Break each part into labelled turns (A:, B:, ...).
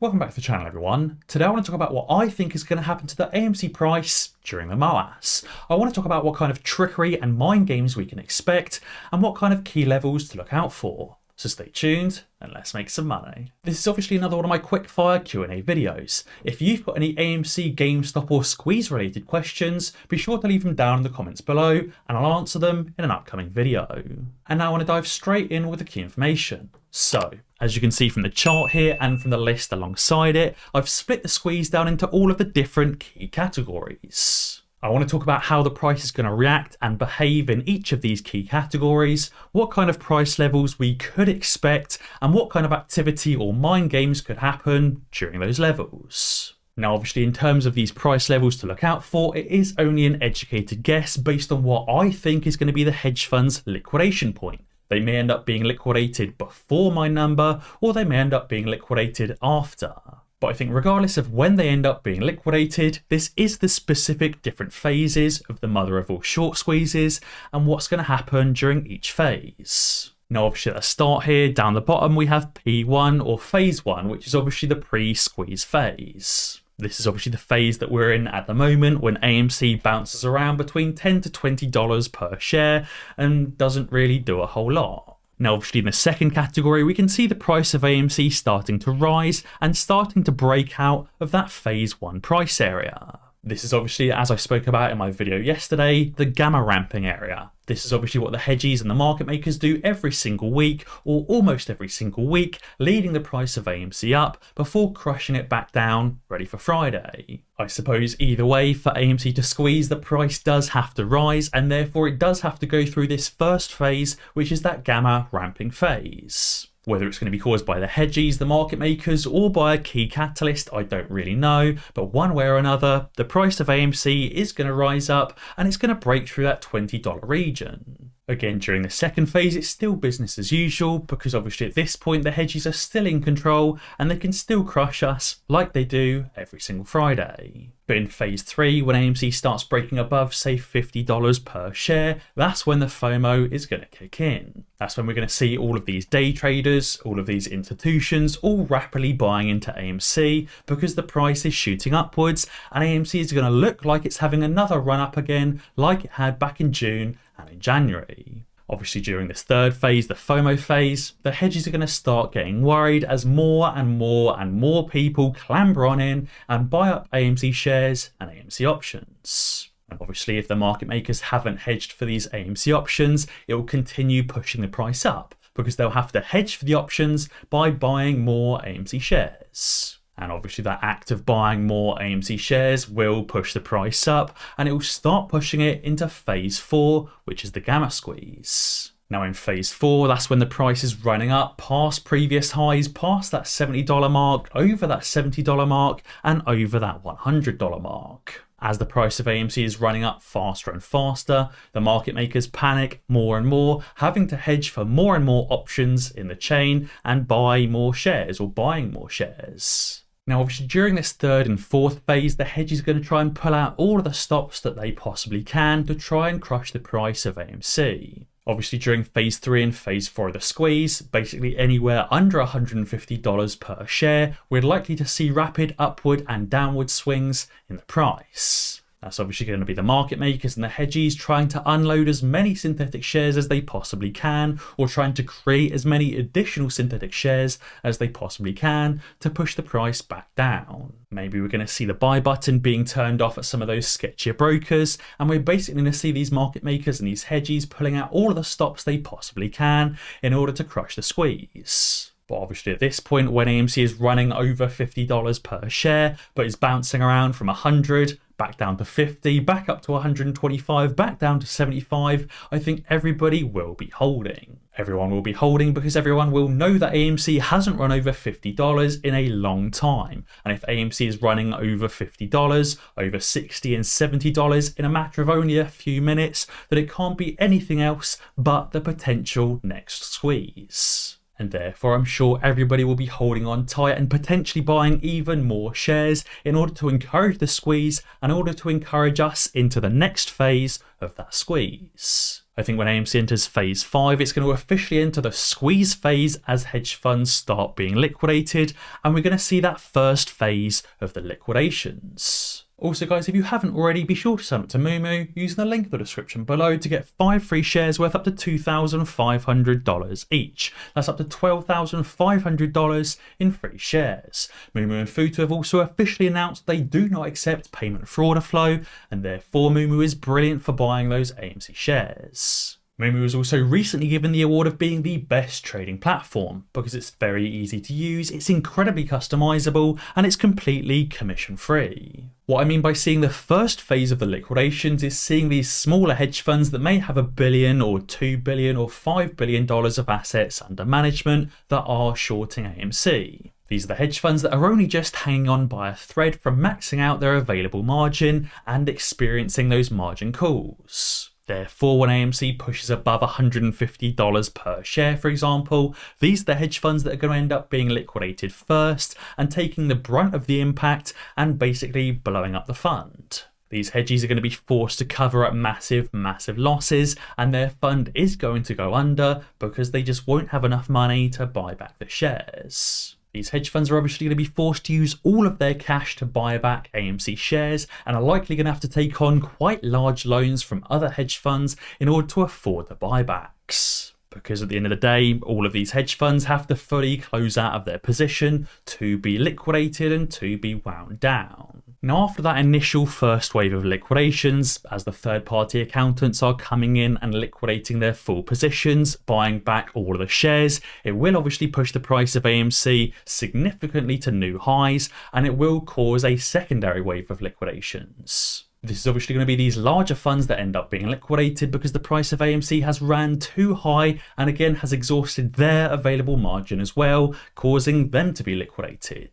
A: Welcome back to the channel, everyone. Today I want to talk about what I think is going to happen to the AMC price during the MOASS. I want to talk about what kind of trickery and mind games we can expect and what kind of key levels to look out for. So stay tuned and let's make some money. This is obviously another one of my quickfire Q&A videos. If you've got any AMC, GameStop or squeeze related questions, be sure to leave them down in the comments below and I'll answer them in an upcoming video. And now I want to dive straight in with the key information. So, as you can see from the chart here and from the list alongside it, I've split the squeeze down into all of the different key categories. I want to talk about how the price is going to react and behave in each of these key categories, what kind of price levels we could expect, and what kind of activity or mind games could happen during those levels. Now, obviously, in terms of these price levels to look out for, it is only an educated guess based on what I think is going to be the hedge fund's liquidation point. They may end up being liquidated before my number, or they may end up being liquidated after. But I think regardless of when they end up being liquidated, this is the specific different phases of the mother of all short squeezes and what's going to happen during each phase. Now, obviously, at the start here, down the bottom, we have P1 or phase 1, which is obviously the pre-squeeze phase. This is obviously the phase that we're in at the moment when AMC bounces around between $10 to $20 per share and doesn't really do a whole lot. Now, obviously, in the second category, we can see the price of AMC starting to rise and starting to break out of that phase 1 price area. This is obviously, as I spoke about in my video yesterday, the gamma ramping area. This is obviously what the hedgies and the market makers do every single week, or almost every single week, leading the price of AMC up before crushing it back down, ready for Friday. I suppose either way, for AMC to squeeze, the price does have to rise, and therefore it does have to go through this first phase, which is that gamma ramping phase. Whether it's going to be caused by the hedgies, the market makers, or by a key catalyst, I don't really know. But one way or another, the price of AMC is going to rise up and it's going to break through that $20 region. Again, during the second phase, it's still business as usual because obviously at this point, the hedgies are still in control and they can still crush us like they do every single Friday. But in phase 3, when AMC starts breaking above, say, $50 per share, that's when the FOMO is going to kick in. That's when we're going to see all of these day traders, all of these institutions, all rapidly buying into AMC because the price is shooting upwards and AMC is going to look like it's having another run up again like it had back in June and in January. Obviously, during this third phase, the FOMO phase, the hedges are going to start getting worried as more and more people clamber on in and buy up AMC shares and AMC options. And obviously, if the market makers haven't hedged for these AMC options, it will continue pushing the price up because they'll have to hedge for the options by buying more AMC shares. And obviously that act of buying more AMC shares will push the price up and it will start pushing it into phase 4, which is the gamma squeeze. Now in phase 4, that's when the price is running up past previous highs, past that $70 mark, over that $70 mark, and over that $100 mark. As the price of AMC is running up faster and faster, the market makers panic more and more, having to hedge for more and more options in the chain and buy more shares or buying more shares. Now, obviously, during this third and fourth phase, the hedge is going to try and pull out all of the stops that they possibly can to try and crush the price of AMC. Obviously, during phase 3 and phase 4 of the squeeze, basically anywhere under $150 per share, we're likely to see rapid upward and downward swings in the price. That's obviously going to be the market makers and the hedgies trying to unload as many synthetic shares as they possibly can, or trying to create as many additional synthetic shares as they possibly can to push the price back down. Maybe we're going to see the buy button being turned off at some of those sketchier brokers, and we're basically going to see these market makers and these hedgies pulling out all of the stops they possibly can in order to crush the squeeze. But obviously at this point, when AMC is running over $50 per share, but is bouncing around from 100, back down to 50, back up to 125, back down to 75, I think everybody will be holding. Everyone will be holding because everyone will know that AMC hasn't run over $50 in a long time. And if AMC is running over $50, over $60 and $70 in a matter of only a few minutes, then it can't be anything else but the potential next squeeze. And therefore I'm sure everybody will be holding on tight and potentially buying even more shares in order to encourage the squeeze, in order to encourage us into the next phase of that squeeze. I think when AMC enters phase 5, it's going to officially enter the squeeze phase as hedge funds start being liquidated, and we're going to see that first phase of the liquidations. Also guys, if you haven't already, be sure to sign up to Moomoo using the link in the description below to get 5 free shares worth up to $2,500 each. That's up to $12,500 in free shares. Moomoo and Futu have also officially announced they do not accept payment for order flow, and therefore Moomoo is brilliant for buying those AMC shares. Moomoo was also recently given the award of being the best trading platform because it's very easy to use, it's incredibly customizable, and it's completely commission free. What I mean by seeing the first phase of the liquidations is seeing these smaller hedge funds that may have $1 billion or $2 billion or $5 billion of assets under management that are shorting AMC. These are the hedge funds that are only just hanging on by a thread from maxing out their available margin and experiencing those margin calls. Therefore, when AMC pushes above $150 per share, for example, these are the hedge funds that are going to end up being liquidated first and taking the brunt of the impact and basically blowing up the fund. These hedgies are going to be forced to cover up massive losses, and their fund is going to go under because they just won't have enough money to buy back the shares. These hedge funds are obviously going to be forced to use all of their cash to buy back AMC shares and are likely going to have to take on quite large loans from other hedge funds in order to afford the buybacks. Because at the end of the day, all of these hedge funds have to fully close out of their position to be liquidated and to be wound down. Now, after that initial first wave of liquidations, as the third-party accountants are coming in and liquidating their full positions, buying back all of the shares, it will obviously push the price of AMC significantly to new highs, and it will cause a secondary wave of liquidations. This is obviously going to be these larger funds that end up being liquidated because the price of AMC has ran too high and again has exhausted their available margin as well, causing them to be liquidated.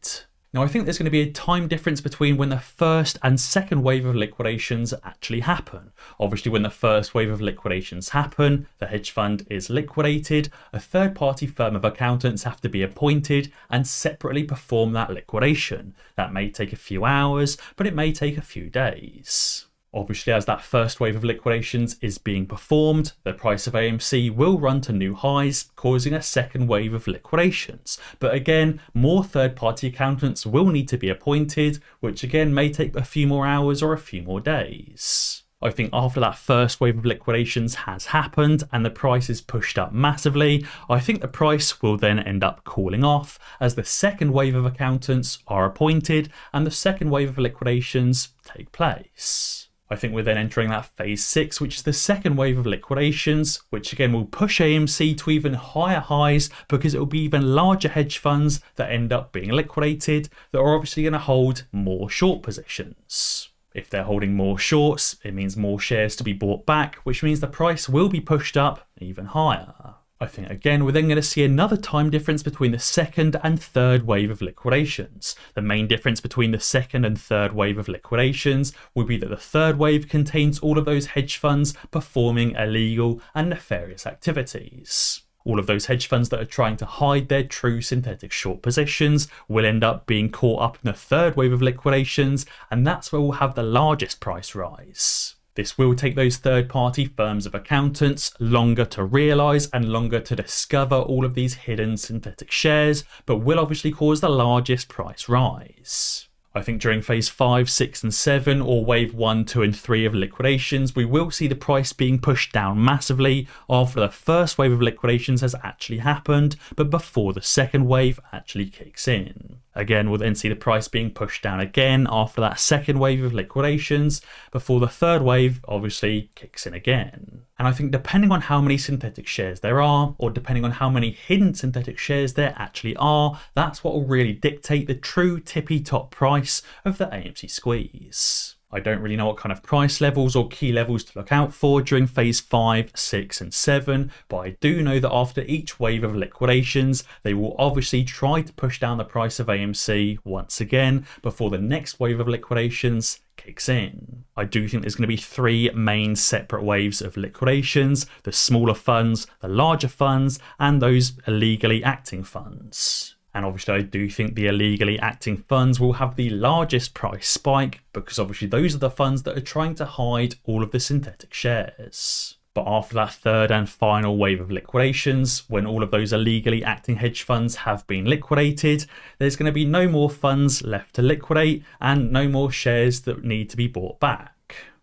A: Now, I think there's going to be a time difference between when the first and second wave of liquidations actually happen. Obviously, when the first wave of liquidations happen, the hedge fund is liquidated, a third-party firm of accountants have to be appointed and separately perform that liquidation. That may take a few hours, but it may take a few days. Obviously, as that first wave of liquidations is being performed, the price of AMC will run to new highs, causing a second wave of liquidations. But again, more third-party accountants will need to be appointed, which again may take a few more hours or a few more days. I think after that first wave of liquidations has happened and the price is pushed up massively, I think the price will then end up cooling off as the second wave of accountants are appointed and the second wave of liquidations take place. I think we're then entering that phase 6, which is the second wave of liquidations, which again will push AMC to even higher highs because it will be even larger hedge funds that end up being liquidated that are obviously going to hold more short positions. If they're holding more shorts, it means more shares to be bought back, which means the price will be pushed up even higher. I think again we're then going to see another time difference between the second and third wave of liquidations. The main difference between the second and third wave of liquidations will be that the third wave contains all of those hedge funds performing illegal and nefarious activities. All of those hedge funds that are trying to hide their true synthetic short positions will end up being caught up in the third wave of liquidations, and that's where we'll have the largest price rise. This will take those third-party firms of accountants longer to realise and longer to discover all of these hidden synthetic shares, but will obviously cause the largest price rise. I think during phase 5, 6 and 7 or wave 1, 2 and 3 of liquidations, we will see the price being pushed down massively after the first wave of liquidations has actually happened, but before the second wave actually kicks in. Again, we'll then see the price being pushed down again after that second wave of liquidations, before the third wave obviously kicks in again. And I think depending on how many synthetic shares there are, or depending on how many hidden synthetic shares there actually are, that's what will really dictate the true tippy top price of the AMC squeeze. I don't really know what kind of price levels or key levels to look out for during phase 5, 6 and 7, but I do know that after each wave of liquidations, they will obviously try to push down the price of AMC once again before the next wave of liquidations kicks in. I do think there's going to be 3 main separate waves of liquidations: the smaller funds, the larger funds, and those illegally acting funds. And obviously I do think the illegally acting funds will have the largest price spike because obviously those are the funds that are trying to hide all of the synthetic shares. But after that third and final wave of liquidations, when all of those illegally acting hedge funds have been liquidated, there's going to be no more funds left to liquidate and no more shares that need to be bought back.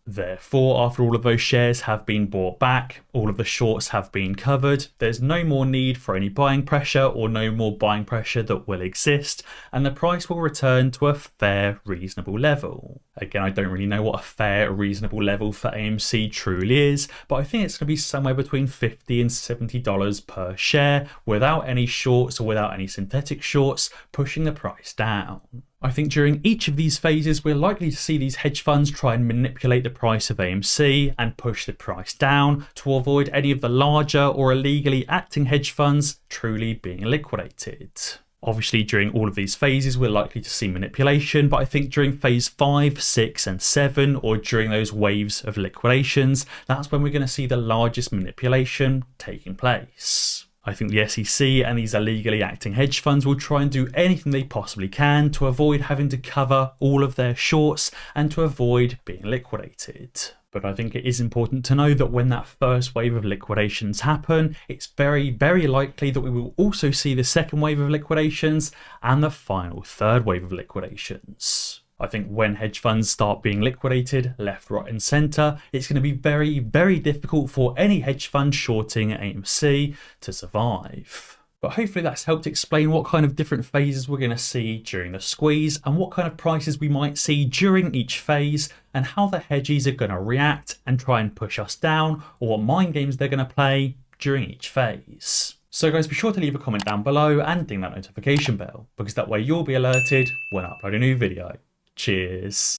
A: Therefore, after all of those shares have been bought back, all of the shorts have been covered, there's no more need for any buying pressure or no more buying pressure that will exist, and the price will return to a fair, reasonable level. Again, I don't really know what a fair, reasonable level for AMC truly is, but I think it's going to be somewhere between $50 and $70 per share without any shorts or without any synthetic shorts pushing the price down. I think during each of these phases, we're likely to see these hedge funds try and manipulate the price of AMC and push the price down to avoid any of the larger or illegally acting hedge funds truly being liquidated. Obviously, during all of these phases, we're likely to see manipulation, but I think during phase 5, 6, and 7, or during those waves of liquidations, that's when we're going to see the largest manipulation taking place. I think the SEC and these illegally acting hedge funds will try and do anything they possibly can to avoid having to cover all of their shorts and to avoid being liquidated. But I think it is important to know that when that first wave of liquidations happen, it's very, very likely that we will also see the second wave of liquidations and the final third wave of liquidations. I think when hedge funds start being liquidated left, right, and center, it's going to be very, very difficult for any hedge fund shorting AMC to survive. But hopefully that's helped explain what kind of different phases we're going to see during the squeeze and what kind of prices we might see during each phase and how the hedgies are going to react and try and push us down, or what mind games they're going to play during each phase. So guys, be sure to leave a comment down below and ding that notification bell, because that way you'll be alerted when I upload a new video. Cheers.